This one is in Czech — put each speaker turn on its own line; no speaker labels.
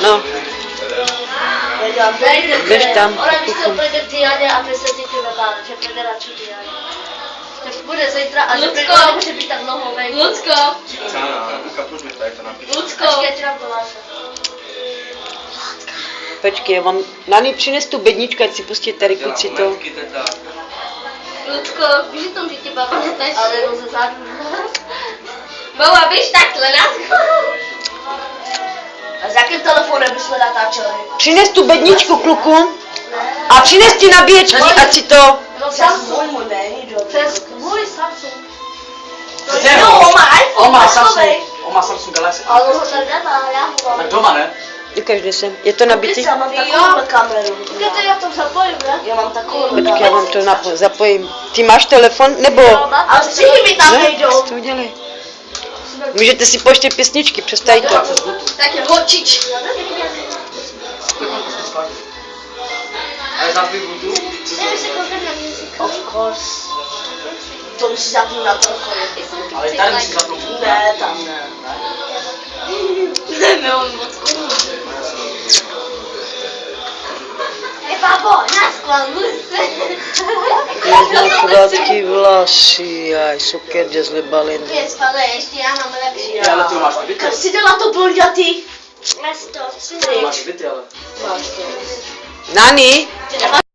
No, běž tam.
Ona mi se půjde k Dianě a my se cítíme bát, že půjde na ču Dianě. Že bude zítra a že půjde nemůže být tak dlouho venku.
Lucko!
Lucko! Počkej, ti dám koláče.
Počkej, já vám... Nani, přines tu bedničku, ať si pustí Teriku si to.
Lucko, víš o tom, že tě baba netačí?
Ale jenom ze zádu.
Baba, běž takhle na
A s jakým telefonem bychom natáčeli?
Přines tu bedničku, kluku. A přines ti nabíječky, ať si to...
Samsung. Můj není dobře. Přes můj Samsung.
Jo,
on má iPhone.
On má Samsung. On má Samsung Galaxy.
Ale on ho tady nemá, já ho mám.
Tak doma, ne?
Ukaž, kde jsem. Je to nabitý?
Já mám takovou kameru. Počkejte, já to zapojím, ne? Já mám takovou
Počkej, já vám to zapojím. Ty máš telefon, nebo...
A střihy mi tam
Ne,
nejdou.
co udělej? Můžete si pouštět písničky, přestaň to.
Tak je hočič.
Ale zapij Bluetooth.
Of course. To musí zapnout na telefoně.
Ale tady musíš zapnout.
Ne, tam ne.
Ne, on moc kurva.
Babo, naskladl se.
Jedna krátký vlasy, aj sukerně z lebaliny.
Je spadne, ještě já mám lepší.
Ale ty ho máš nabitý.
Kam si dala to blondětý?
Máš nabitý, ale.
Máš to.
Nani?